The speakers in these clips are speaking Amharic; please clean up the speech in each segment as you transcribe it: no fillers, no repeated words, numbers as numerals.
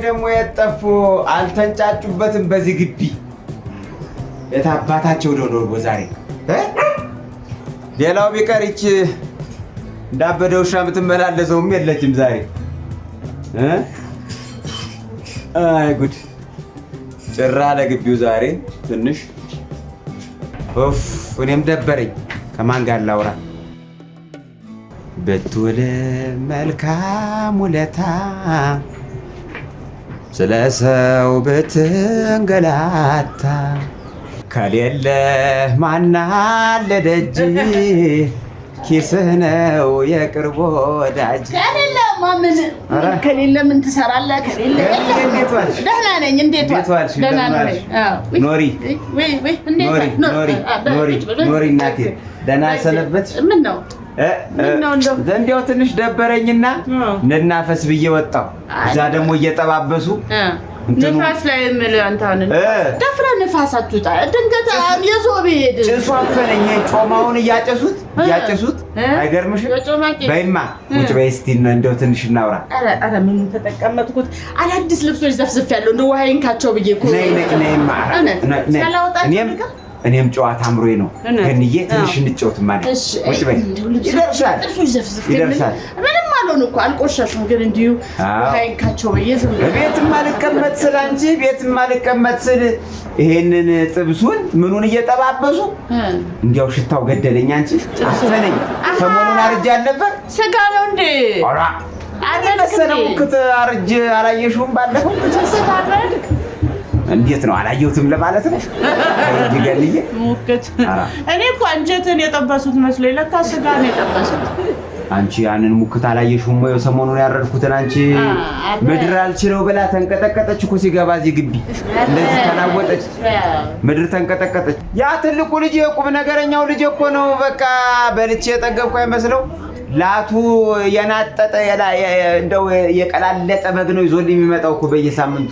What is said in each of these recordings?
ደግሞ የጠፉ አልተንጫጩበትም በዚህ ግቢ የታባታቸው ዶዶርቦ ዛሬ ሌላው ቢቀርች እንዳበደ ውሻ የምትመላለሰውም የለችም ዛሬ አይ ጉድ ጭራ ለግቢው ዛሬ ትንሽ ኦፍ እኔም ደበረኝ ከማን ጋር ላውራ ብትውል መልካም ውለታ ስለ ሰው ብትንገላታ ከሌለ ማናለ ደጅ ኪስህ ነው የቅርብ ወዳጅ ከሌለ ምን ትሰራለህ? ከሌለ ደህና ነኝ። እንዴት ዋልሽ? ደህና ነኝ። ኖሪ እናቴ ደህና ሰነበትሽ? ምን ነው እንዲያው ትንሽ ደበረኝና እንድናፈስ ብዬ ወጣሁ። እዛ ደግሞ እየጠባበሱ ንፋስ ላይ የምልህ አንተን ደፍረህ ንፋስ አትውጣ። ድንገት የዞብ ሄድ ጭሱ አፈነኝ። ጮማውን እያጨሱት አይገርምሽም? በይማ ቁጭ በይ እስቲ እንደው ትንሽ እናውራ። ኧረ ምን ተጠቀመጥኩት? አዳዲስ ልብሶች ዘፍዝፌያለሁ። እንደው ውሃ ይንካቸው ብዬ እኮ ነይማ እኔም ጨዋታ አምሮዬ ነው። ገንዬ ትንሽ እንጫወት ማለት ቁጭ በይ ይደርሳል። ምንም አልሆነ እኮ አልቆሻሽም። ግን እንዲሁ ውሃ ይንካቸው ብዬ ዝም ብዬ ቤትም አልቀመጥ ስል አንቺ ቤትም አልቀመጥ ስል ይሄንን ጥብሱን ምኑን እየጠባበሱ እንዲያው ሽታው ገደለኝ። አንቺ አፈነኝ። ሰሞኑን አርጄ አልነበር? ስጋ ነው እንዴ? ኧረ አልመሰለም። ሙክት አርጄ አላየሽውም? ባለፈው እንዴት ነው አላየሁትም ለማለት ነው? ይገልዬ ሙክት እኔ እኮ አንጀትን የጠበሱት መስሎኝ ለካ ስጋ ነው የጠበሱት። አንቺ ያንን ሙክት አላየሽውም ወይ? ሰሞኑን ያረድኩትን አንቺ ምድር አልችለው ብላ ተንቀጠቀጠች እኮ ሲገባ እዚህ ግቢ እንደዚህ ተናወጠች። ምድር ተንቀጠቀጠች። ያ ትልቁ ልጅ የቁም ነገረኛው ልጅ እኮ ነው። በቃ በልቼ የጠገብኩ አይመስለው ላቱ የናጠጠ እንደው የቀላለጠ በግ ነው ይዞልኝ የሚመጣው እኮ በየሳምንቱ።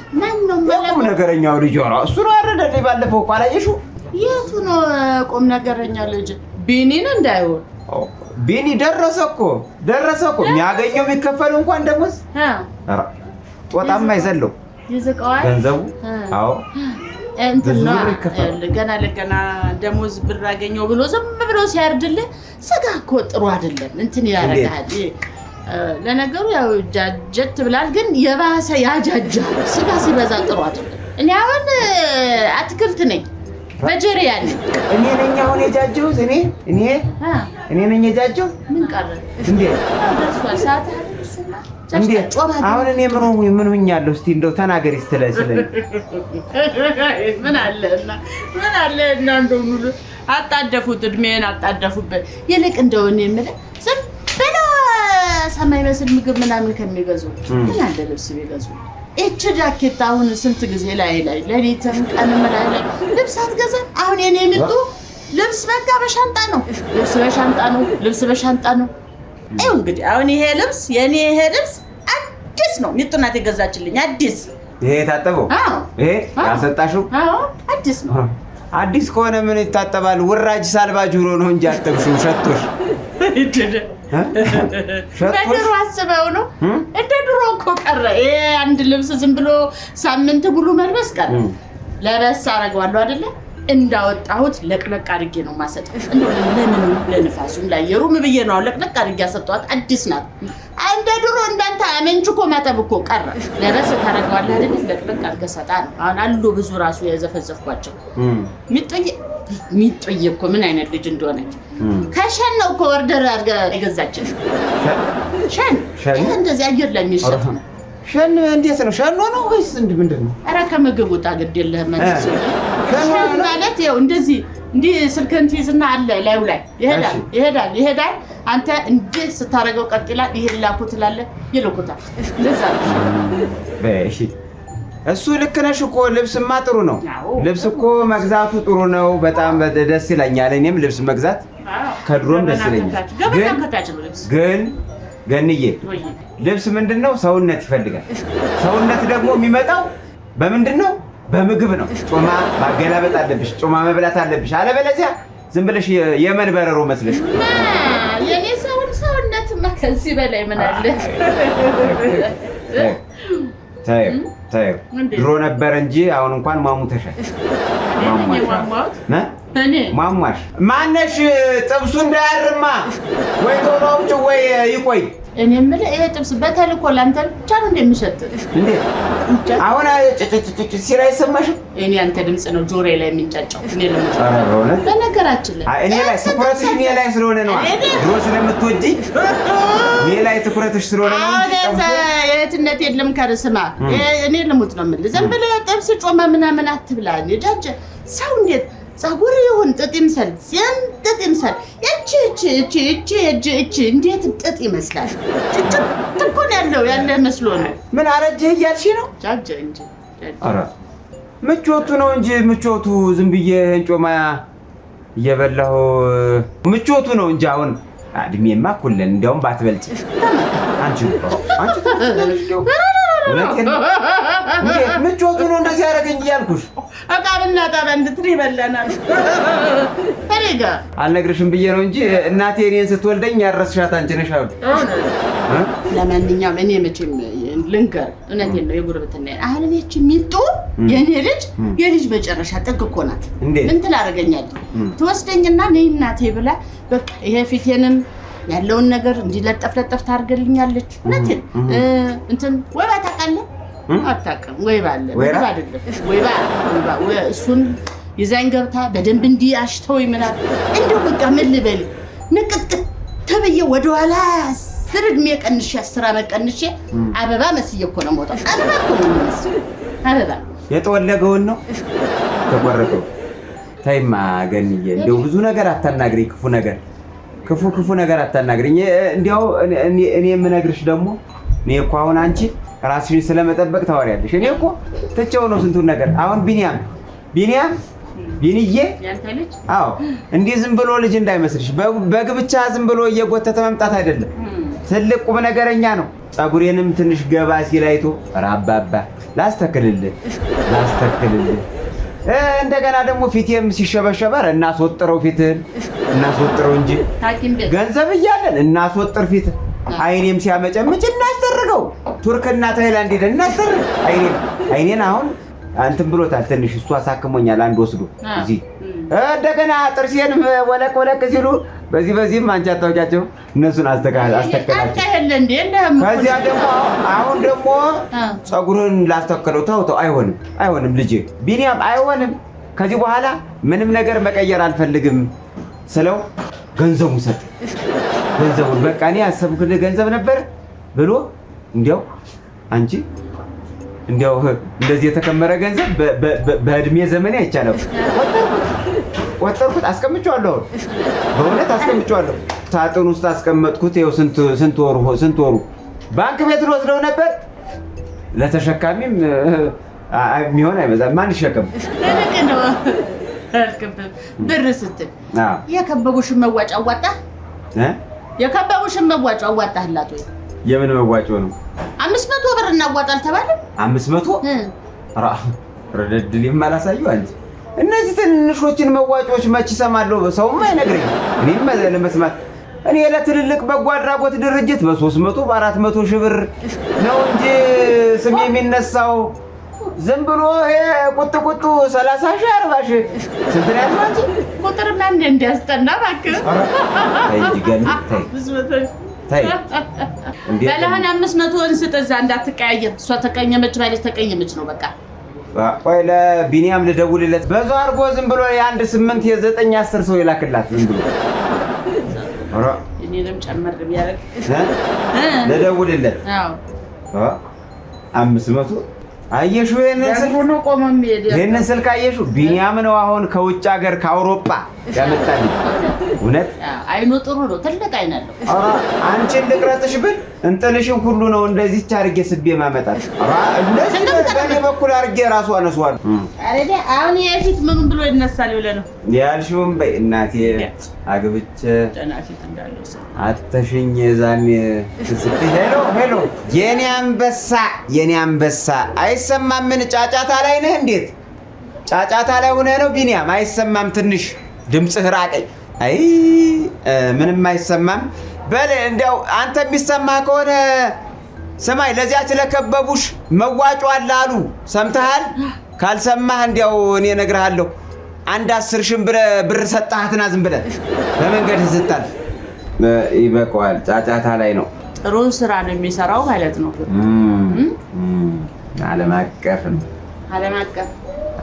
የቁም ነገረኛው ልጅ ሆኖ እሱ ነው ያረደልኝ ባለፈው እኮ አላየሽው? የቱ ነው ቁም ነገረኛ ልጅ? ቢኒን እንዳይሆን ቢኒ ደረሰ እኮ የሚያገኘው የሚከፈለው እንኳን ደሞዝ ጦጣም አይዘለው ይዝቀዋል ገንዘቡ። አዎ እንትና ገና ለገና ደሞዝ ብር አገኘው ብሎ ዝም ብሎ ሲያርድልህ ስጋ እኮ ጥሩ አይደለም። እንትን ያረጋል። ለነገሩ ያው ጃጀት ብላል፣ ግን የባሰ ያጃጃል። ስጋ ሲበዛ ጥሩ አይደለም። እኔ አሁን አትክልት ነኝ በጀሪያን እኔ ነኝ አሁን የጃጀሁት እኔ ነኝ የጃጀሁት። ምን ቀረ እንዴ? ደርሷል ሰዓት አይደርስና እንዴ? አሁን እኔ ምን ሆኛለሁ? እስቲ እንደው ተናገሪ ስለኝ ምን አለና እንደው ሙሉ አጣደፉት፣ እድሜን አጣደፉበት። ይልቅ እንደው እኔ የምልህ ዝም ብለው ሰማይ መስል ምግብ ምናምን ከሚገዙ ምን አለ ልብስ ቢገዙ። እቺ ጃኬት አሁን ስንት ጊዜ ላይ ለሊትም ቀንም ላይ ልብስ አትገዛም? አሁን የኔ ምጡ ልብስ በቃ በሻንጣ ነው። ልብስ በሻንጣ ነው። ይኸው እንግዲህ አሁን ይሄ ልብስ የኔ ልብስ አዲስ ነው። ሚጡ ናት የገዛችልኝ አዲስ። ይሄ የታጠበው ይሄ ያሰጣሽው? አዎ አዲስ ነው። አዲስ ከሆነ ምን ይታጠባል? ውራጅ ሳልባጅ ሆኖ ነው እንጂ አጠብሽው ሸቶሽ በድሮ አስበው ነው። እንደ ድሮ እኮ ቀረ። ይሄ አንድ ልብስ ዝም ብሎ ሳምንት ሙሉ መልበስ ቀረ። ለበስ አደርገዋለሁ አይደለ? እንዳወጣሁት ለቅለቅ አድርጌ ነው ማሰጠው። እንደው ለምኑ ለንፋሱም ላየሩም ብዬ ነው ለቅለቅ አድርጌ ያሰጠዋት። አዲስ ናት። እንደ ድሮ እንዳንተ አመንችኮ ማጠብ እኮ ቀረ። ለበስ ታደርገዋለህ አይደል? ለቅለቅ አድርገህ ሰጣ ነው። አሁን አሉ ብዙ ራሱ የዘፈዘፍኳቸው ሚጥዬ እኮ ምን አይነት ልጅ እንደሆነች ከሸን ነው እኮ ወርደር አድርገህ የገዛችሽ። ሸን እንደዚህ አየር ላይ የሚሸጥ ነው። ሸን እንዴት ነው? ሸን ነው ወይስ ምንድን ነው? ኧረ ከምግብ ውጣ ግድ የለህም ማለት ነው። ሸን ማለት ያው እንደዚህ እንዲህ ስልክህን ትይዝና አለ ላዩ ላይ ይሄዳል። አንተ እንዲህ ስታደርገው ቀጥ ይላል። ይሄን ላኩ ትላለህ፣ ይልኩታል። እንደዛ ነው። እሺ እሱ ልክ ነሽ እኮ። ልብስማ ጥሩ ነው። ልብስ እኮ መግዛቱ ጥሩ ነው። በጣም ደስ ይለኛል። እኔም ልብስ መግዛት ከድሮም ደስ ይለኛል። ግን ገንዬ ልብስ ምንድነው? ሰውነት ይፈልጋል። ሰውነት ደግሞ የሚመጣው በምንድነው? በምግብ ነው። ጮማ ማገላበጥ አለብሽ። ጮማ መብላት አለብሽ። አለበለዚያ ዝም ብለሽ የመን በረሮ መስለሽ የኔ ሰውነትማ ከዚህ በላይ ምን አለ? ታዩ ድሮ ነበር እንጂ አሁን እንኳን ማሙተሻል። ማሟሽ ማነሽ? ጥብሱ እንዳያርማ ወይ ቶሎ አውጪ ወይ ይቆይ። እኔ የምልህ ይሄ ጥብስ በተልኮ ላንተ ብቻ ነው እንደሚሸጥ እንዴ? አሁን ሲራ አይሰማሽም? እኔ አንተ ድምጽ ነው ጆሮዬ ላይ የሚንጫጫው። እኔ ለምን በነገራችን ላይ እኔ ላይ ትኩረትሽ እኔ ላይ ስለሆነ ነው። ድሮ ስለምትወጂ እኔ ላይ ትኩረትሽ ስለሆነ ነው እንጂ የትነት የለም። ከርስማ እኔ ልሙት ነው የምልህ። ዝም ብለህ ጥብስ ጮማ ምናምን አትብላ። ጃጀ ሰው እንዴት ጸጉር ይሁን ጥጥ ይምሰል ሲያን ጥጥ ይምሰል እቺ እንዴት ጥጥ ይመስላል? ጥቁን ያለ መስሎ ነው። ምን አረጀህ እያልሽ ነው? ጃጀ እንጂ ኧረ ምቾቱ ነው እንጂ ምቾቱ ዝም ብዬ እንጮማ እየበላሁ ምቾቱ ነው እንጂ አሁን እድሜማ እኩል ነን። እንደውም ባትበልጭ አንቺ ምቾቱ ነው እንደዚህ ያደረገኝ እያልኩሽ አቃብና ጣባ እንድትሪ በላናል። ታሪጋ አልነግርሽም ብዬ ነው እንጂ እናቴ እኔን ስትወልደኝ ያረስሻት አንቺ ነሽ አሉ። ለማንኛውም እኔ መቼም ልንገር፣ እውነቴን ነው የጉርብትና አሁን እኔ እቺ ሚጡ የኔ የልጅ መጨረሻ ጥግ እኮ ናት። ምን ትላረገኛለች? ትወስደኝና ነይ እናቴ ብላ በቃ ይሄ ፊቴንም ያለውን ነገር እንዲለጠፍ ታርገልኛለች። እውነቴን እንትን ወይባ ታውቃለህ? አታውቅም? ወይባ አለ ወይባ አይደለም ወይባ እሱን ይዛኝ ገብታ በደንብ እንዲያሽተው ይመናል። እንደው በቃ ምን ልበል ንቅጥቅጥ ተብዬ ወደኋላ ስርድሜ ቀንሼ 10 ዓመት ቀንሼ አበባ መስዬ እኮ ነው የምወጣው። አበባ እኮ ነው የምመስለው። አበባ የጠወለገውን ነው ተቆረጠው። ታይማ ገንዬ እንደው ብዙ ነገር አታናግሪ፣ ክፉ ነገር አታናግሪኝ። እንዲያው እኔ የምነግርሽ ደግሞ እኔ እኮ አሁን አንቺ ራስሽን ስለመጠበቅ ታወሪያለሽ። እኔ እኮ ትቼው ነው ስንቱን ነገር። አሁን ቢንዬ አዎ እንዲህ ዝም ብሎ ልጅ እንዳይመስልሽ። በግ ብቻ ዝም ብሎ እየጎተተ መምጣት አይደለም። ትልቅ ቁም ነገረኛ ነው። ጸጉሬንም ትንሽ ገባ ሲል አይቶ ራባባ ላስተክልልህ እንደገና ደግሞ ፊቴም ሲሸበሸበር እናስወጥረው ፊትህን እናስወጥረው እንጂ ገንዘብ እያለን እናስወጥር ፊትህን። አይኔም ሲያመጨምጭ እናስደርገው። ቱርክና ታይላንድ ሄደን እናስደርግ። አይኔን አሁን እንትን ብሎታል ትንሽ እሱ አሳክሞኛል አንድ ወስዶ እዚህ። እንደገና ጥርሴንም ወለቅ ሲሉ በዚህም አንቺ አታውቂያቸው እነሱን አስተካከላቸው። ከዚያ ደግሞ አሁን ደግሞ ጸጉርን ላስተከለው። ተው አይሆንም ልጄ ቢኒያም አይሆንም። ከዚህ በኋላ ምንም ነገር መቀየር አልፈልግም ስለው ገንዘቡን ሰጠ። ገንዘቡን በቃ እኔ ያሰብኩልህ ገንዘብ ነበር ብሎ እንዲያው አንቺ እንዲያው እንደዚህ የተከመረ ገንዘብ በእድሜ ዘመኔ አይቻለም። ወጣኩት አስቀምጫለሁ። በእውነት አስቀምጫለሁ። ሳጥን ውስጥ አስቀመጥኩት። ይኸው ስንት ወሩ ባንክ ቤት ወስደው ነበር። ለተሸካሚም የሚሆን አይበዛም። ማን ይሸከም? ብር ስትል የከበቡሽን መዋጫ አዋጣህ? የከበቡሽን መዋጫ አዋጣህላት ወይ? የምን መዋጮ ነው? 500 ብር እናዋጣል ተባለ። 500 ረደድልኝ አላሳየው አንቺ። እነዚህ ትንሾችን መዋጮች መች ሰማለሁ። ሰውም አይነግረኝ። እኔም ለመስማት እኔ ለትልልቅ በጎ አድራጎት ድርጅት በ300 በ400 ሺህ ብር ነው እንጂ ስም የሚነሳው ዝም ብሎ ቁጥ 30 ሺህ 40 ሺህ ስንት ነው ያለው አንቺ? ቁጥር ምናምን እንዲያስጠና እባክህ። ታይ በለህን 500 እንስጥ እዛ እንዳትቀያየም። እሷ ተቀየመች ማለት ተቀየመች ነው በቃ። ቆይ ለቢኒያም ልደውልለት። በዛው አድርጎ ዝም ብሎ የ1 8 የ9 10 ሰው ይላክላት ዝም ብሎ። ኧረ እኔንም ጨመር ቢያደርግ ልደውልለት። አዎ 500 አየሽው? ይሄንን ስልክ አየሽው? ቢኒያም ነው አሁን ከውጭ ሀገር ከአውሮፓ ያመጣልኝ። እውነት አይኑ ጥሩ ነው፣ ትልቅ አይን አለው። ኧረ አንቺን ልቅረጥሽ ብል እንጥልሽን ሁሉ ነው እንደዚህ አድርጌ ስቤ ማመጣት። ኧረ እንደዚህ በእኔ በኩል አድርጌ ራሱ አነሷል። አረደ አሁን የፊት ምኑን ብሎ ይነሳል ብለህ ነው ያልሽውም? በይ እናቴ አግብቼ ተናፊት እንዳለው አተሽኝ ዛኔ ስትይ ሄሎ የኔ አንበሳ አይሰማም? ምን ጫጫታ ላይ ነህ? እንዴት ጫጫታ ላይ ሆነህ ነው ቢኒያም? አይሰማም? ትንሽ ድምፅህ ራቀኝ። አይ ምንም አይሰማም። በል እንዲያው አንተ የሚሰማህ ከሆነ ሰማይ ለዚያች ለከበቡሽ መዋጮ አለ አሉ ሰምተሃል ካልሰማህ እንዲያው እኔ እነግርሃለሁ አንድ 10 ሺህ ብር ሰጣሃትና ዝም ብለህ በመንገድ ስታልፍ ይበቃዋል ጫጫታ ላይ ነው ጥሩ ስራ ነው የሚሰራው ማለት ነው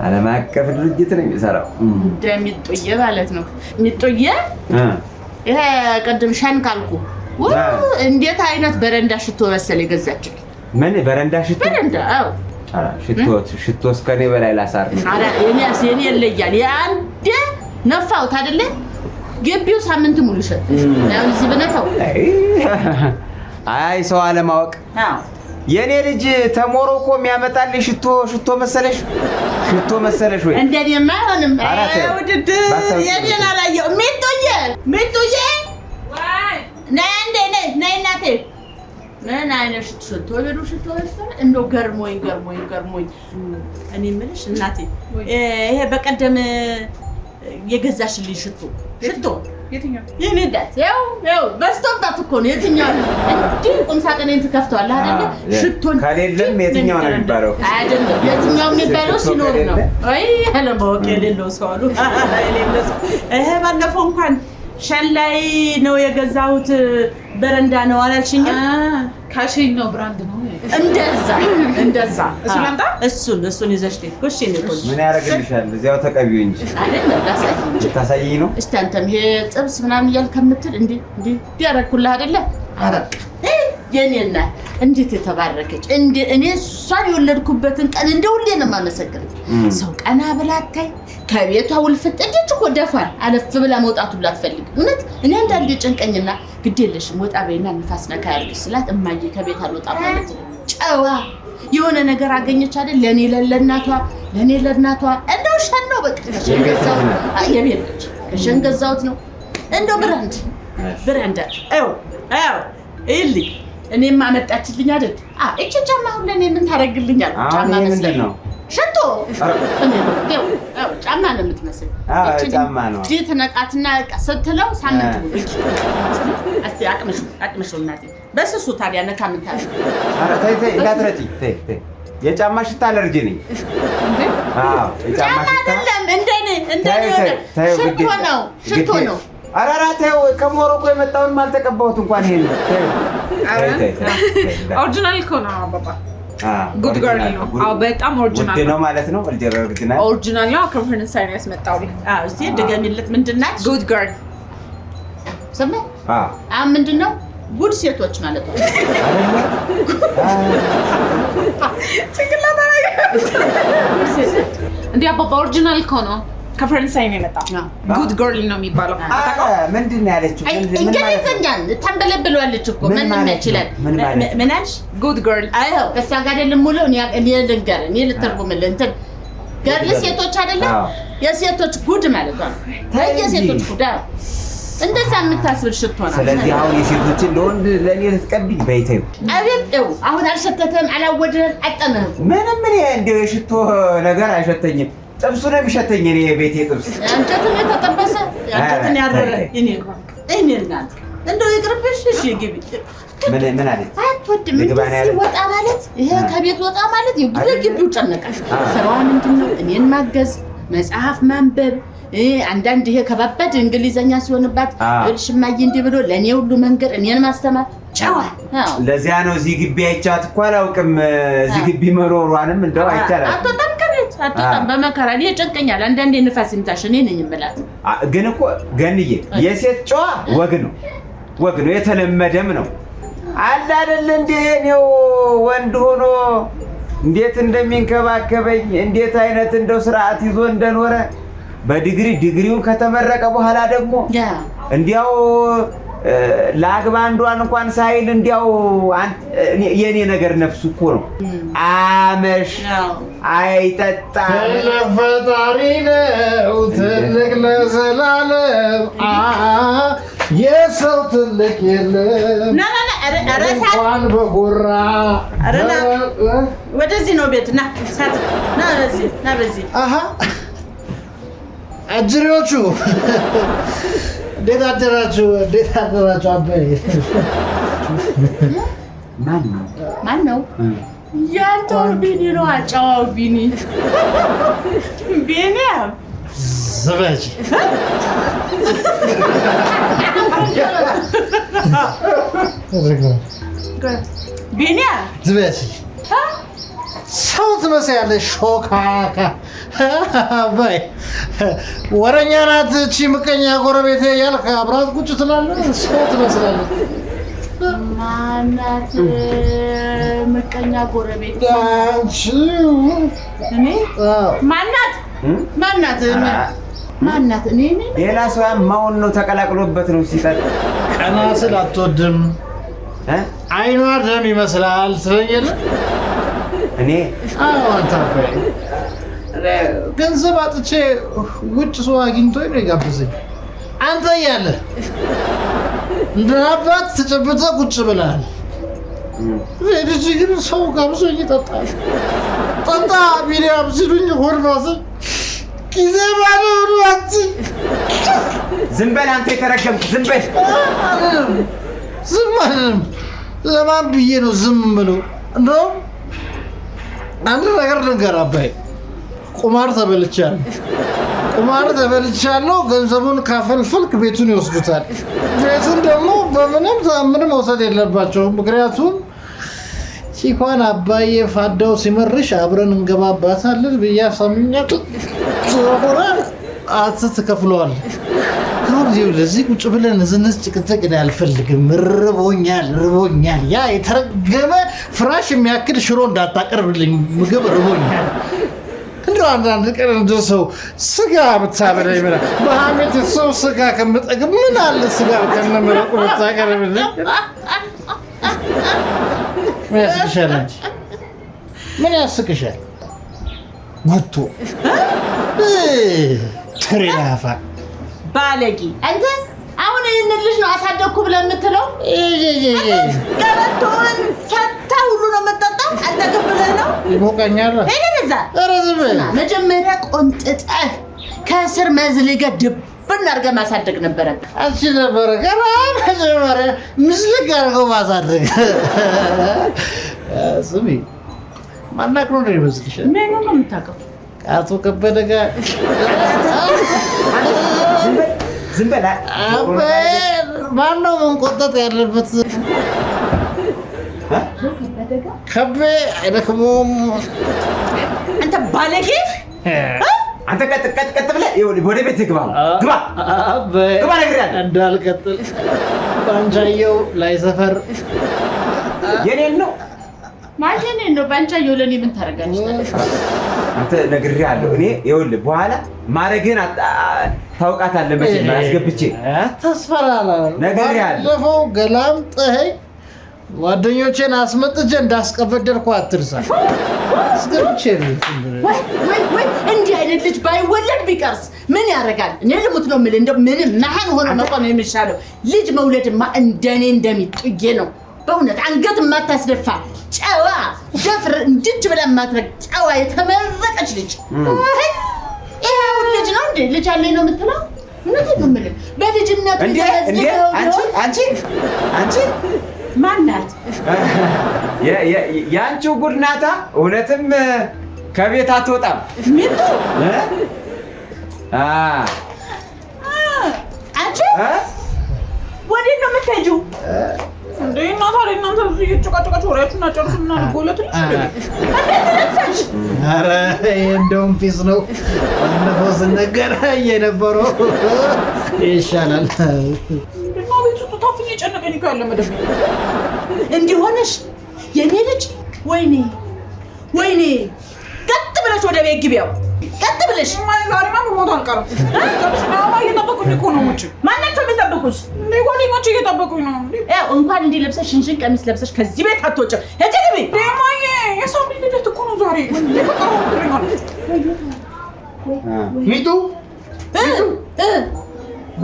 ዓለም አቀፍ ድርጅት ነው የሚሰራው እንደሚጥየ ማለት ነው ሚጥየ ይሄ ቀደም ሻንካልኩ እንዴት አይነት በረንዳ ሽቶ መሰለ የገዛችው ምን በረንዳ ሽቶ በረንዳ አዎ ሽቶ እስከኔ በላይ ላሳር አረ የኔ ይለያል ያንዴ ነፋውት አይደለ ግቢው ሳምንት ሙሉ ሸጥ ያው እዚህ በነፋው አይ ሰው አለማወቅ የኔ ልጅ ተሞሮኮ የሚያመጣልኝ ሽቶ መሰለሽ ወይ እንደኔማ አይሆንም ውድድ የኔን አላየው ሚጡዬ ነይ እናቴ ምን አይነት ሽቶ እንደው ገርሞኝ እኔ የምልሽ እናቴ ይሄ በቀደም የገዛሽልኝ ሽቶ የትኛው የኔ ዳት ያው በስቶባት እኮ ነው የትኛው እንዴ ቁም ሳጥኔን ትከፍተዋለህ አይደል ሽቶን ከሌለም የትኛው ነው የሚባለው አይደለም የትኛው የሚባለው ሲኖር ነው አይ አለማወቅ የሌለው ሰው አሉ የሌለው ሰው ይሄ ባለፈው እንኳን ሸላይ ነው የገዛሁት በረንዳ ነው አላልሽኝ ካሽኝ ነው ብራንድ ነው እንደዛ እሱን ይዘሽ እሺ ምን ያደርግልሻል እዚያው ተቀቢው እንጂ አይደለም ታሳይኝ ነው እስቲ አንተም ይሄ ጥብስ ምናምን እያልከምትል እንዴ ያረኩልህ አይደለ አበቃ የኔና እንዴት የተባረከች እንዴ እኔ እሷን የወለድኩበትን ቀን እንደ ሁሌ ነው የማመሰግነው ሰው ቀና ብላታይ ከቤቷ ውልፍት እንዴት እኮ ደፋር አለፍ ብላ መውጣቱ ላትፈልግ እውነት እኔ አንዳንዴ ጨንቀኝና ግዴለሽም ወጣ በይና ንፋስ ነካ ያርግ ስላት እማዬ ከቤት አልወጣም ማለት ነው ጨዋ የሆነ ነገር አገኘች አይደል ለኔ ለእናቷ እንደው ሸነው በቃ ሸንገዛው የቤልች ሸንገዛውት ነው እንደው ብራንድ እልሊ እኔማ መጣችልኝ አይደል እቺ ጫማ ሁሉ ለኔ ምን ታረግልኛል ጫማ መስለኝ ነው ሽቶ ጫማ ነው የምትመስል ጫማ ነው ዲት ነቃትና ስትለው ሳምንት ሙሉ እስቲ አቅምሽ እናቴ በስሱ ታዲያ ነካ ምን ታሽ ኧረ ተይ እንዳትረጪ ተይ የጫማ ሽታ አለርጂ ነኝ የጫማ ሽታ አይደለም እንደኔ ሽቶ ነው አራራ ተው ከሞሮኮ የመጣውን ማልተቀባሁት እንኳን ይሄን ተይ ኦሪጂናል እኮ ነው አባባ ጉድ ገርል ነው አው በጣም ኦሪጂናል ነው ማለት ነው ኦሪጂናል ነው ከፈረንሳይ ነው ያስመጣው እስቲ ድገሚለት ምንድናች ጉድ ገርል ሰማ ምንድነው ጉድ ሴቶች ማለት ነው ጭንቅላታ እንዴ አባባ ኦሪጂናል እኮ ነው ከፈረንሳይ ነው የመጣው ጉድ ገርል ነው የሚባለው ምንድን ነው ያለችው እንግሊዘኛን ተንበለብለዋለች እኮ ምን ይችላል ምን አልሽ ጉድ ገርል አይ ከዛ ጋር አይደለም ሙሉ እኔ ልንገር እኔ ልተርጉምልህ እንትን ገርል ሴቶች አይደለም የሴቶች ጉድ ማለት ነው የሴቶች ጉድ እንደዛ የምታስብል ሽቶ ነው ስለዚህ አሁን የሴቶችን ለወንድ ለኔ ልትቀብኝ በይተው አቤው አሁን አልሸተተም አላወደም አጠመህ ምንም እንደው የሽቶ ነገር አይሸተኝም ጥብሱ ነው የሚሸተኝ እኔ የቤቴ ጥብስ አንተን የተጠበሰ አንተን ያረረ እኔ እናት እንደው ይቅርብሽ እሺ ግቢ ምን አለ አትወድም እንደዚህ ወጣ ማለት ይሄ ከቤት ወጣ ማለት ግቢው ጨነቃት ስራዋ ምንድነው እኔን ማገዝ መጽሐፍ ማንበብ አንዳንድ ይሄ ከባባድ እንግሊዘኛ ሲሆንባት እልሽማዬ እንዲህ ብሎ ለኔ ሁሉ መንገር እኔን ማስተማር ጫዋ ለዚያ ነው እዚህ ግቢ አይቻት እኮ አላውቅም እዚህ ግቢ መሮሯንም እንደው አይቻላል አትወጣም በመከራ እኔ ጨንቀኛል አንዳንዴ ንፋስ ይምታሽ እኔ ነኝ የምላት ግን እኮ ገንዬ የሴት ጨዋ ወግ ነው የተለመደም ነው አለ አይደል እንዴ ነው ወንድ ሆኖ እንዴት እንደሚንከባከበኝ እንዴት አይነት እንደው ስርዓት ይዞ እንደኖረ በዲግሪውን ከተመረቀ በኋላ ደግሞ እንዲያው ላግባ አንዷን እንኳን ሳይል እንዲያው የኔ ነገር ነፍሱ እኮ ነው አመሽ አይጠጣ ፈጣሪ ነው ትልቅ ለዘላለም የሰው ትልቅ የለም እንኳን በጎራ ወደዚህ ነው ቤት ና በዚህ አጅሪዎቹ እንዴት አደራችሁ አበይ ማን ነው ያንተው ቢኒ ነው አጫዋው ቢኒ ቢኒያም ዘበጂ ቢኒያም ዘበጂ ሰው ትመስያለሽ ሾካካ ባይ ወረኛ ናት እቺ ምቀኛ ጎረቤቴ ያልካ አብራት ቁጭ ትላለህ ሰው ትመስላለች ማናት ምቀኛ ጎረቤት አንቺ እኔ ማናት እኔ ሌላ ሰው ማውን ነው ተቀላቅሎበት ነው ሲጠጥ ቀና ስል አትወድም አይኗ ደም ይመስላል ስለየለ እኔ አንተ ገንዘብ አጥቼ ውጭ ሰው አግኝቶኝ ነው የጋበዘኝ አንተ እያለ እንደ አባት ተጨብጠህ ቁጭ ብለሃል ልጅ ግን ሰው ጋብዞኝ ጠጣ ቢኒያም ሲሉኝ ሆድ ባሰኝ ጊዜ ባለው አት ዝም በል አንተ የተረገምክ ዝም በል ዝም አልልም ለማን ብዬ ነው ዝም የምለው እንደውም አንድ ነገር ልንገር አባይ ቁማር ተበልቻለሁ ገንዘቡን ካፈልፈልክ ቤቱን ይወስዱታል ቤቱን ደግሞ በምንም ተአምር መውሰድ የለባቸውም ምክንያቱም ሲኳን አባዬ ፋዳው ሲመርሽ አብረን እንገባባታለን ብዬ አሳምኛለሁ ስለሆነ አትከፍለዋል ለዚህ ቁጭ ብለን ዝንስ ጭቅጭቅ አልፈልግም ርቦኛል ያ የተረገመ ፍራሽ የሚያክል ሽሮ እንዳታቀርብልኝ ምግብ ርቦኛል እንደው አንዳንድ ቀን እንደው ሰው ስጋ ብታበላኝ ይመራ በሐሜት ሰው ስጋ ከምጠግብ ምን አለ ስጋ ከነመረቁ ብታቀርብልኝ ምን ያስቅሻል ጉቶ ትሪላፋ ባለጌ አንተ አሁን ይሄንን ልጅ ነው አሳደግኩ ብለህ የምትለው ቀበቶን ፈታ ሁሉ ነው የምትጠጣው አንተ ግን ብለህ ነው ይሞቀኛል እዛ መጀመሪያ ቆንጥጠህ ከስር መዝልገህ ድብን አድርገህ ማሳደግ ነበረብህ አንቺ ነበረ ገና መጀመሪያ ምስልግ አድርገው ማሳደግ ስሚ ማናቅ ነው ይመስልሽ ምን ነው የምታውቀው አቶ ከበደ ጋር ዝም በል ማነው መንቆጠጥ ያለበት ከቤ አይደክሞም አንተ ባለጌ አንተ ቀጥ ብለህ ወደ ቤት ግባ ነግሬሃለሁ እንዳልቀጥል ባንቻየው ላይ ሰፈር የኔን ነው ማሽኔን ነው ባንቻየው ለኔ ምን ታረጋለሽ አንተ ነግሬሃለሁ እኔ ይኸውልህ በኋላ ማረግህን ታውቃታለህ መቼም አስገብቼ ተስፈራራ ነግሬሃለሁ ለፈው ገላምጠኸኝ ጓደኞቼን አስመጥቼ እንዳስቀበደርኩ አትርሳ አስገብቼ ወይ እንዲህ አይነት ልጅ ባይወለድ ቢቀርስ ምን ያደርጋል እኔ ልሙት ነው የምልህ እንደው ምንም መሀን ሆኖ መቆም የሚሻለው ልጅ መውለድማ እንደኔ እንደሚጥዬ ነው በእውነት አንገት የማታስደፋ ጨዋ ደፍር እንድች ብላ የማትረግ ጨዋ የተመረቀች ልጅ ይሄው ልጅ ነው እንዴ ልጅ አለኝ ነው የምትለው እውነቴን ነው የምልህ በልጅነቱ አንቺ ማናት የአንቺው ጉድ ናታ እውነትም ከቤት አትወጣም ሚጡ አንቺ ወዴት ነው የምትሄጂው እንዴ እናታ ለእናንተ እየጨቃጨቃችሁ ወሬያችሁን አጨርሱና ልጎለቱልኝ ኧረ እንደውም ፒስ ነው ባለፈው ስነገር የነበረው ይሻላል እና ቤት ውስጥ ታፍኝ የጨነቀኝ እኮ ያለ መደብ እንዲህ ሆነሽ የኔ ልጅ ወይኔ ቀጥ ብለሽ ወደ ቤት ግቢያው ቀጥ ብለሽ ዛሬማ በሞት አልቀርም እየጠበቁኝ እኮ ነው ውጭ ማናቸው የሚጠብቁሽ ጓደኞቼ እየጠበቁኝ ነው ያው እንኳን እንዲህ ለብሰሽ ሽንሽን ቀሚስ ለብሰሽ ከዚህ ቤት አትወጭም ሂጂ ግቢ ደማዬ የሰው ልደት እኮ ነው ዛሬ ሚጡ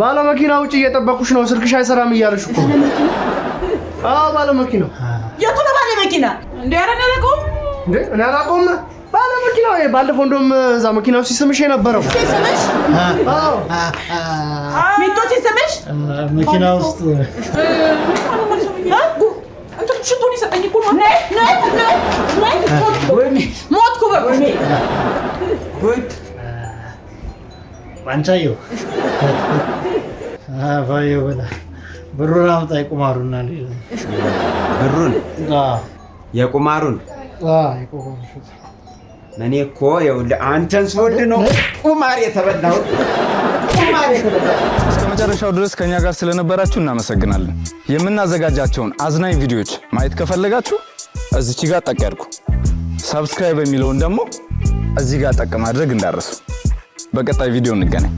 ባለ መኪና ውጭ እየጠበቁሽ ነው ስልክሽ አይሰራም እያለሽ እኮ ባለ መኪና የቱ ነው ባለ መኪና እንዴ አረነለቀው እንዴ እኔ አላውቀውም ባለ መኪናው ባለፈው እንደውም እዛ መኪናው ሲስምሽ የነበረው ሲስምሽ ሚጡ ሲስምሽ መኪና ውስጥ ሽቶን ይሰጠኝ እኮ ነው። ሞትኩ በጎኔ ጉድ አንቻየው አባዬው በላ ብሩን አምጣ የቁማሩና ብሩን የቁማሩን የቁማሩ እኔ እኮ ይኸውልህ አንተን ስወድ ነው ቁማር የተበላሁት። እስከ መጨረሻው ድረስ ከኛ ጋር ስለነበራችሁ እናመሰግናለን። የምናዘጋጃቸውን አዝናኝ ቪዲዮዎች ማየት ከፈለጋችሁ እዚች ጋር ጠቅ ያድርጉ። ሰብስክራይብ የሚለውን ደግሞ እዚህ ጋር ጠቅ ማድረግ እንዳረሱ። በቀጣይ ቪዲዮ እንገናኝ።